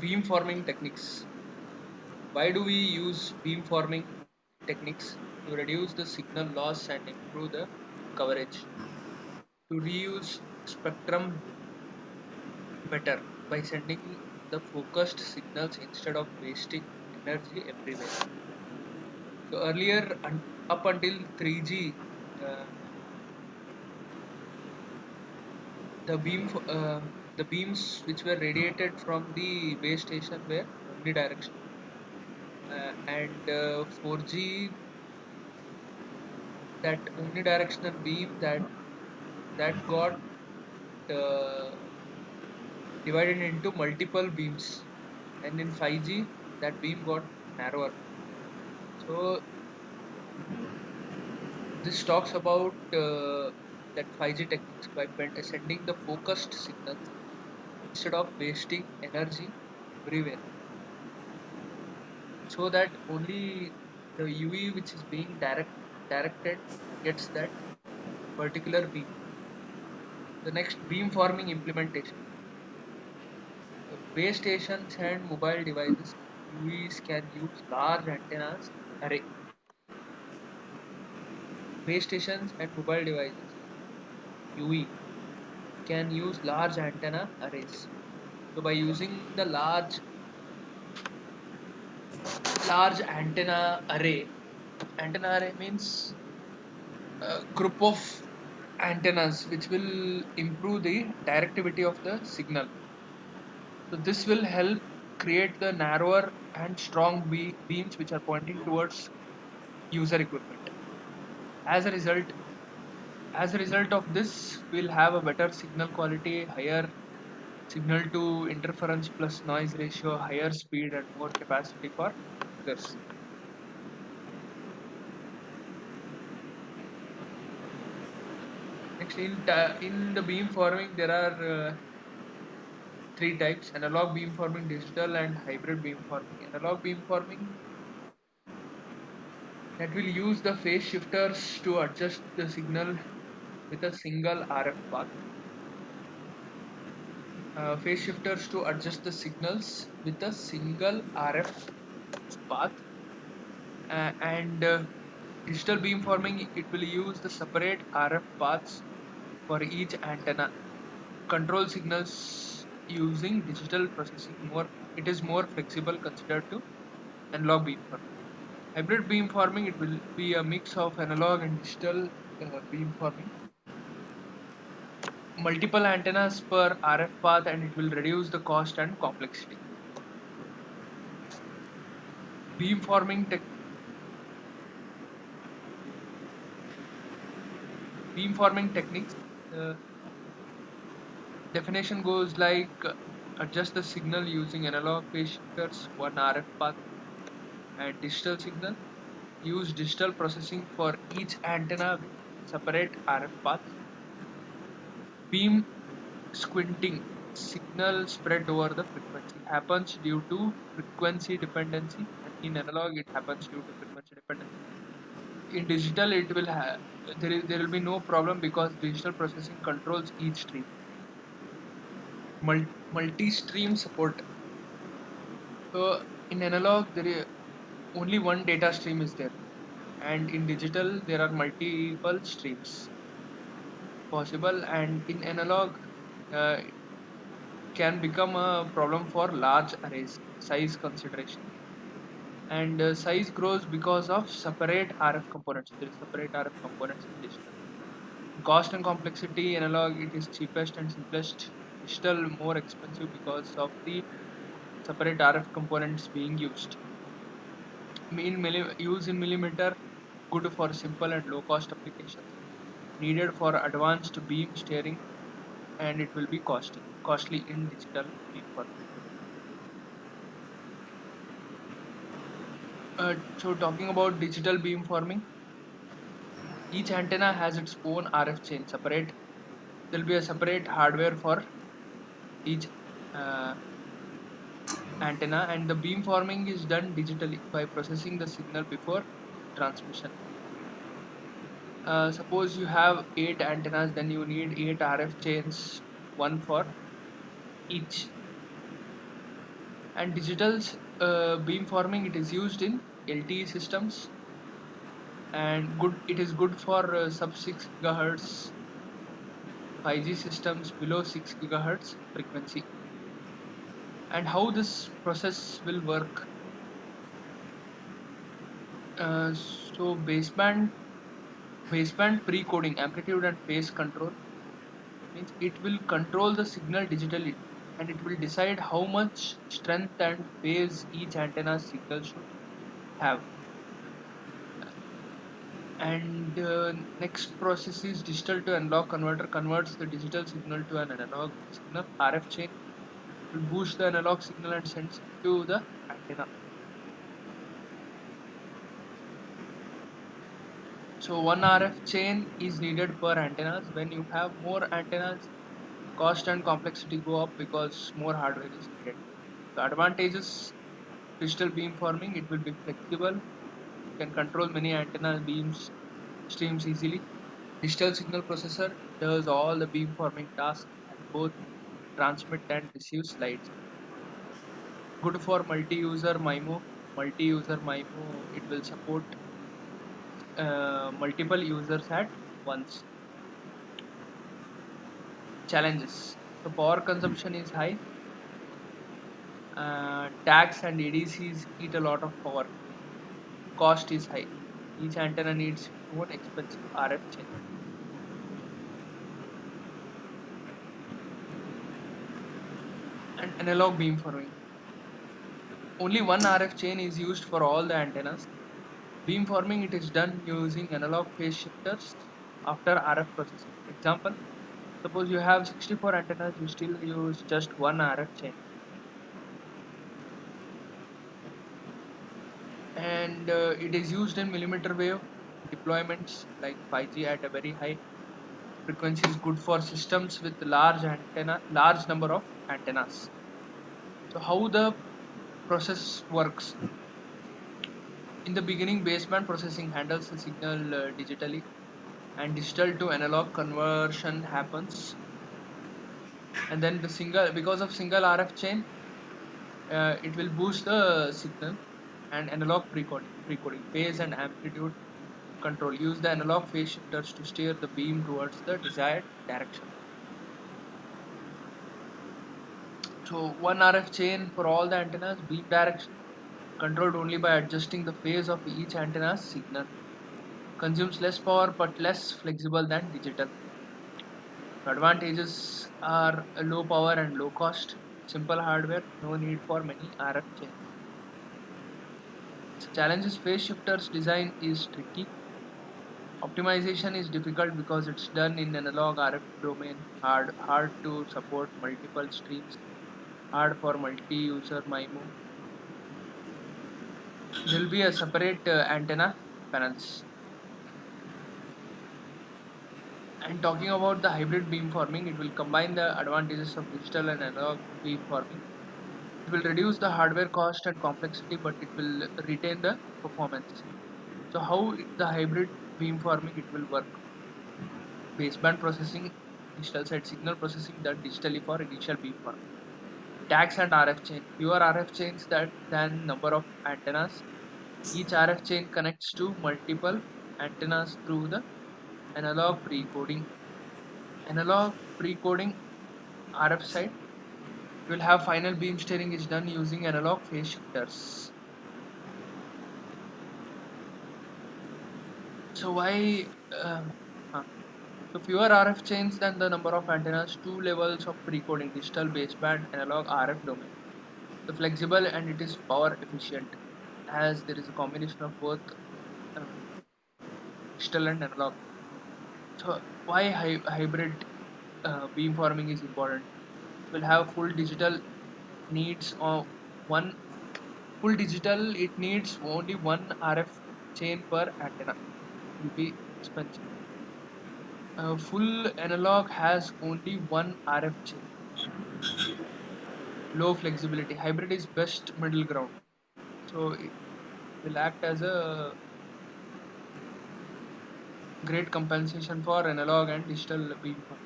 Beamforming techniques. Why do we use beamforming techniques? To reduce the signal loss and improve the coverage. To reuse spectrum better by sending the focused signals instead of wasting energy everywhere. So earlier, up until 3G, uh, the the beams which were radiated from the base station were omnidirectional, and 4G, that omnidirectional beam that got uh, divided into multiple beams, and in 5G that beam got narrower. So this talks about that 5G techniques by sending the focused signals instead of wasting energy everywhere, so that only the UV which is being directed gets that particular beam. The next, beam forming implementation. Base stations and mobile devices UVs can use large antennas array. Base stations and mobile devices UV can use large antenna arrays. So by using the large antenna array means a group of antennas which will improve the directivity of the signal. So this will help create the narrower and strong beams which are pointing towards user equipment. As a result, as a result of this, we'll have a better signal quality, higher signal to interference plus noise ratio, higher speed, and more capacity for users. Next, in the beamforming, there are three types: analog beamforming, digital, and hybrid beamforming. Analog beamforming, that will use the phase shifters to adjust the signal with a single RF path. Phase shifters to adjust the signals with a single RF path, and digital beamforming, it will use the separate RF paths for each antenna. Control signals using digital processing, more it is more flexible considered to analog beamforming. Hybrid beamforming, it will be a mix of analog and digital beamforming. Multiple antennas per RF path, and it will reduce the cost and complexity. Beamforming tech Beamforming techniques. The definition goes like, adjust the signal using analog phase shifters, one RF path, and digital signal. Use digital processing for each antenna with separate RF paths. Beam squinting, signal spread over the frequency, happens due to frequency dependency, and in analog it happens due to frequency dependency. In digital, it will have there will be no problem because digital processing controls each stream. Multi-stream support. So in analog, there is only one data stream is there, and in digital there are multiple streams possible. And in analog, it can become a problem for large arrays, size consideration. And size grows because of separate RF components. There is separate RF components in digital. Cost and complexity, analog it is cheapest and simplest. Digital more expensive because of the separate RF components being used. Use in millimeter, good for simple and low cost applications. Needed for advanced beam steering, and it will be costly in digital beamforming. So talking about digital beamforming, each antenna has its own RF chain. Separate There will be a separate hardware for each uh, antenna, and the beamforming is done digitally by processing the signal before transmission. Suppose you have 8 antennas, then you need 8 RF chains, one for each. And digital beamforming, it is used in LTE systems, and good it is good for sub 6 gigahertz 5G systems below 6 gigahertz frequency. And how this process will work? So baseband pre-coding amplitude and phase control means it will control the signal digitally, and it will decide how much strength and phase each antenna's signal should have. And next process is digital to analog converter converts the digital signal to an analog signal. RF chain will boost the analog signal and sends it to the antenna. So one RF chain is needed per antennas. When you have more antennas, cost and complexity go up because more hardware is needed. The advantages: digital beamforming, it will be flexible. You can control many antenna beams streams easily. Digital signal processor does all the beamforming tasks at both transmit and receive slides. Good for multi-user MIMO. Multi-user MIMO, it will support multiple users at once. Challenges: so power consumption is high. Tags and ADCs eat a lot of power. Cost is high. Each antenna needs its own expensive RF chain. And analog beamforming, only one RF chain is used for all the antennas. Beamforming, it is done using analog phase shifters after RF processing. Example: suppose you have 64 antennas, you still use just one RF chain. And it is used in millimeter wave deployments like 5G at a very high frequency. Is good for systems with large number of antennas. So how the process works: in the beginning, baseband processing handles the signal digitally, and digital to analog conversion happens. And then the single because of single RF chain, it will boost the signal. And analog precoding phase and amplitude control, use the analog phase shifters to steer the beam towards the desired direction. So one RF chain for all the antennas. Beam direction controlled only by adjusting the phase of each antenna's signal. Consumes less power but less flexible than digital. The advantages are a low power and low cost, simple hardware, no need for many RF chains. So challenges: phase shifters design is tricky. Optimization is difficult because it's done in analog RF domain. Hard to support multiple streams. Hard for multi-user MIMO. There will be a separate antenna panels. And talking about the hybrid beamforming, it will combine the advantages of digital and analog beamforming. It will reduce the hardware cost and complexity, but it will retain the performance. So how the hybrid beamforming it will work? Baseband processing, digital side signal processing done digitally for initial beamforming. Tags and RF chain, fewer RF chains than number of antennas. Each RF chain connects to multiple antennas through the analog pre-coding. Analog pre-coding RF side will have final beam steering is done using analog phase shifters. So why? Huh. So fewer RF chains than the number of antennas. Two levels of pre-coding: digital baseband, analog RF domain. The flexible and it is power efficient, as there is a combination of both uh, digital and analog. So why hybrid beamforming is important? Will have full digital needs on one full digital. It needs only one RF chain per antenna. Will be expensive. Full analog has only one RF chain. Low flexibility. Hybrid is best middle ground. So it will act as a great compensation for analog and digital beamforming.